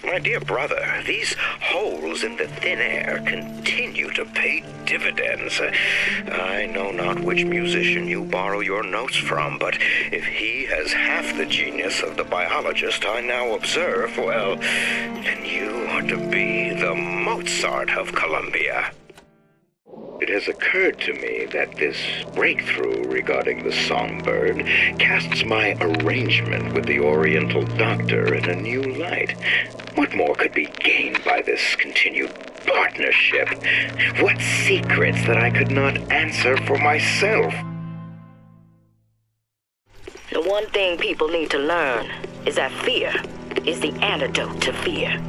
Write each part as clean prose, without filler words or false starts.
My dear brother, these holes in the thin air continue to pay dividends. I know not which musician you borrow your notes from, but if he has half the genius of the biologist I now observe, well, then you are to be the Mozart of Columbia. It has occurred to me that this breakthrough regarding the songbird casts my arrangement with the Oriental Doctor in a new light. What more could be gained by this continued partnership? What secrets that I could not answer for myself? The one thing people need to learn is that fear is the antidote to fear.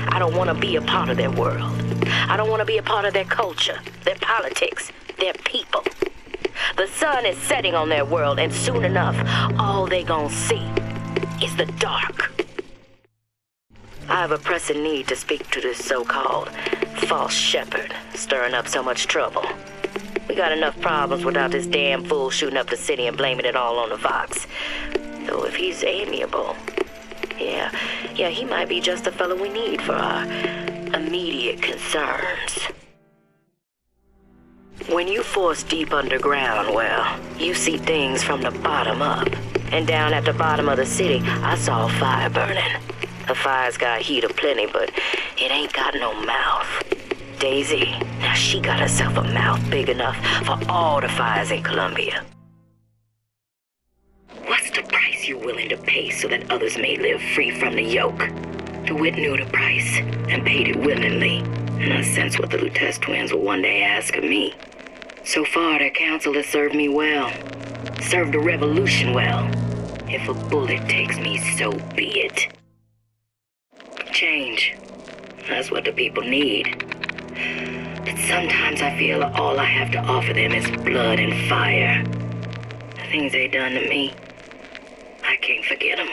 I don't want to be a part of their world. I don't want to be a part of their culture, their politics, their people. The sun is setting on their world, and soon enough, all they gonna see is the dark. I have a pressing need to speak to this so-called false shepherd, stirring up so much trouble. We got enough problems without this damn fool shooting up the city and blaming it all on the Vox. Though if he's amiable, yeah, he might be just the fellow we need for our immediate concerns. When you force deep underground, well, you see things from the bottom up. And down at the bottom of the city, I saw a fire burning. The fire's got heat aplenty, but it ain't got no mouth. Daisy, now she got herself a mouth big enough for all the fires in Columbia. What's the price you're willing to pay so that others may live free from the yoke? DeWitt knew the price and paid it willingly, and I sense what the Lutece twins will one day ask of me. So far, their counsel has served me well, served the revolution well. If a bullet takes me, so be it. Change, that's what the people need. But sometimes I feel all I have to offer them is blood and fire. The things they done to me, I can't forget them.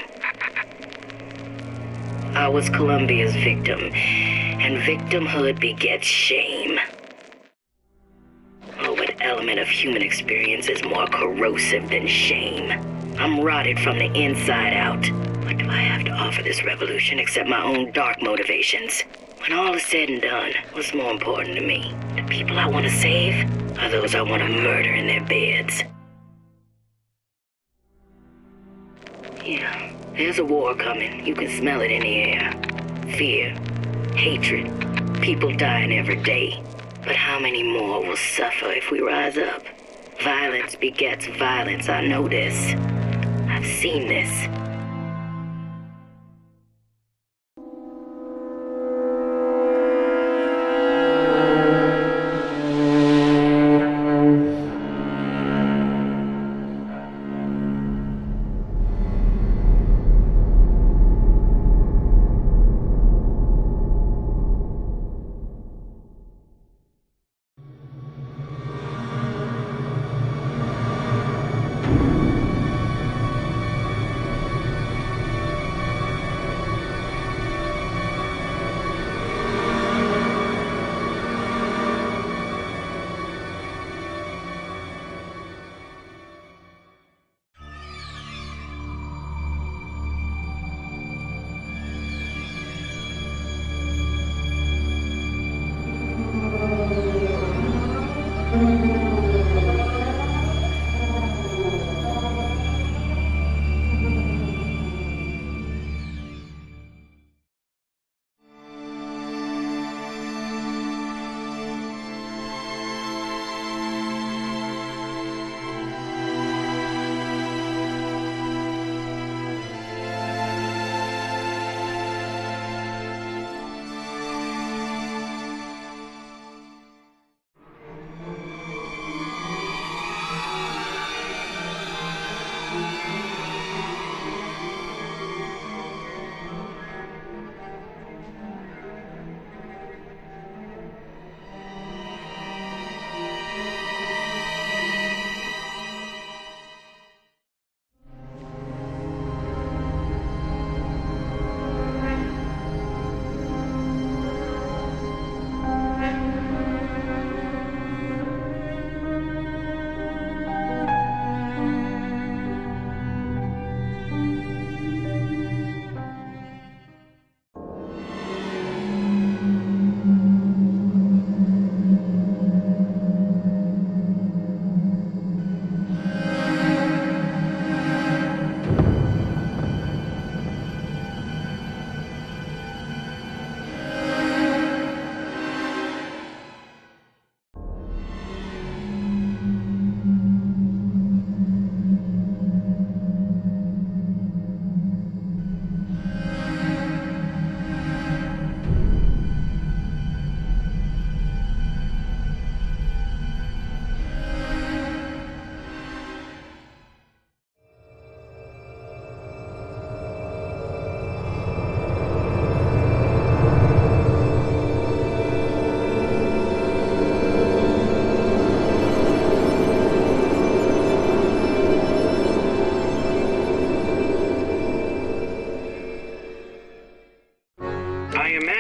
I was Columbia's victim, and victimhood begets shame. Oh, what element of human experience is more corrosive than shame? I'm rotted from the inside out. What do I have to offer this revolution except my own dark motivations? When all is said and done, what's more important to me? The people I want to save, or those I want to murder in their beds? Yeah, there's a war coming. You can smell it in the air. Fear, hatred, people dying every day. But how many more will suffer if we rise up? Violence begets violence, I know this. I've seen this.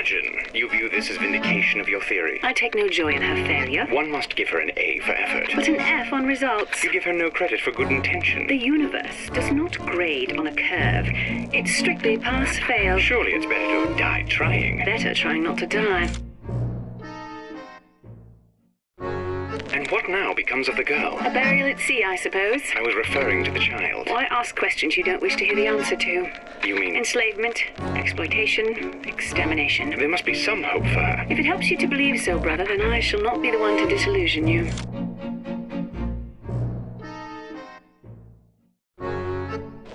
Imagine you view this as vindication of your theory. I take no joy in her failure. One must give her an A for effort. But an F on results. You give her no credit for good intention. The universe does not grade on a curve. It's strictly pass-fail. Surely it's better to have died trying. Better trying not to die. And what now becomes of the girl? A burial at sea, I suppose. I was referring to the child. Why ask questions you don't wish to hear the answer to? You mean... Enslavement, exploitation, extermination. There must be some hope for her. If it helps you to believe so, brother, then I shall not be the one to disillusion you.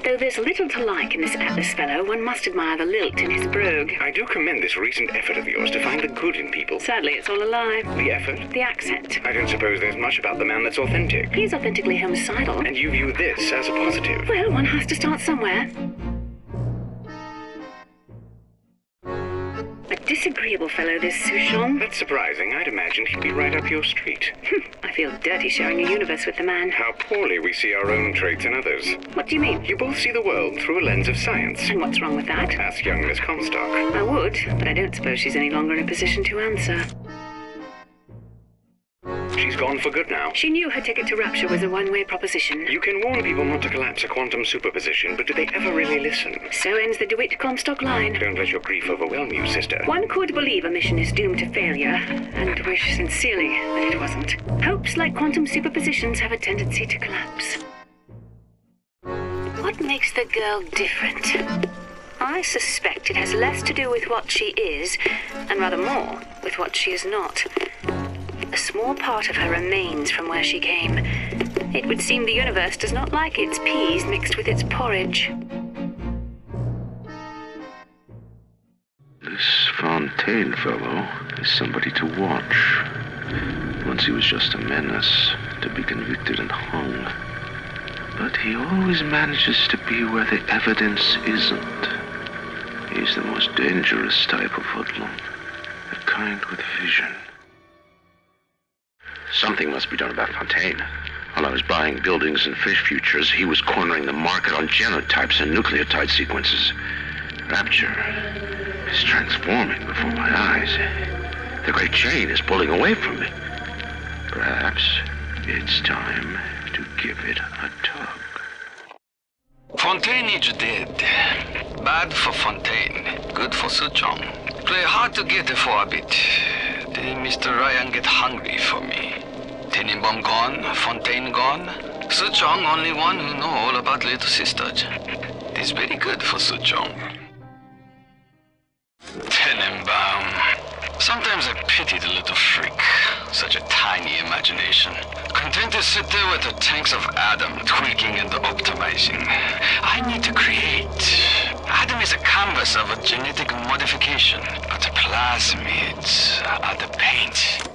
Though there's little to like in this Atlas fellow, one must admire the lilt in his brogue. I do commend this recent effort of yours to find the good in people. Sadly, it's all a lie. The effort? The accent. I don't suppose there's much about the man that's authentic. He's authentically homicidal. And you view this as a positive. Well, one has to start somewhere. A disagreeable fellow, this Souchon. That's surprising. I'd imagined he'd be right up your street. I feel dirty sharing a universe with the man. How poorly we see our own traits in others. What do you mean? You both see the world through a lens of science. And what's wrong with that? Ask young Miss Comstock. I would, but I don't suppose she's any longer in a position to answer. She's gone for good now. She knew her ticket to rapture was a one-way proposition. You can warn people not to collapse a quantum superposition, but do they ever really listen? So ends the DeWitt-Comstock line. Don't let your grief overwhelm you, sister. One could believe a mission is doomed to failure, and wish sincerely that it wasn't. Hopes like quantum superpositions have a tendency to collapse. What makes the girl different? I suspect it has less to do with what she is, and rather more with what she is not. A small part of her remains from where she came. It would seem the universe does not like its peas mixed with its porridge. This Fontaine fellow is somebody to watch. Once he was just a menace, to be convicted and hung. But he always manages to be where the evidence isn't. He's the most dangerous type of hoodlum. The kind with vision. Something must be done about Fontaine. While I was buying buildings and fish futures, he was cornering the market on genotypes and nucleotide sequences. Rapture is transforming before my eyes. The great chain is pulling away from me. Perhaps it's time to give it a tug. Fontaine is dead. Bad for Fontaine, good for Souchon. Play hard to get for a bit. Then Mr. Ryan get hungry for me. Tenenbaum gone, Fontaine gone. Souchon only one who know all about little sisters. It is very good for Souchon. Tenenbaum. Sometimes I pity the little freak. Such a tiny imagination. Content to sit there with the tanks of Adam tweaking and optimizing. I need to create. Adam is a canvas of a genetic modification, but the plasmids are the paint.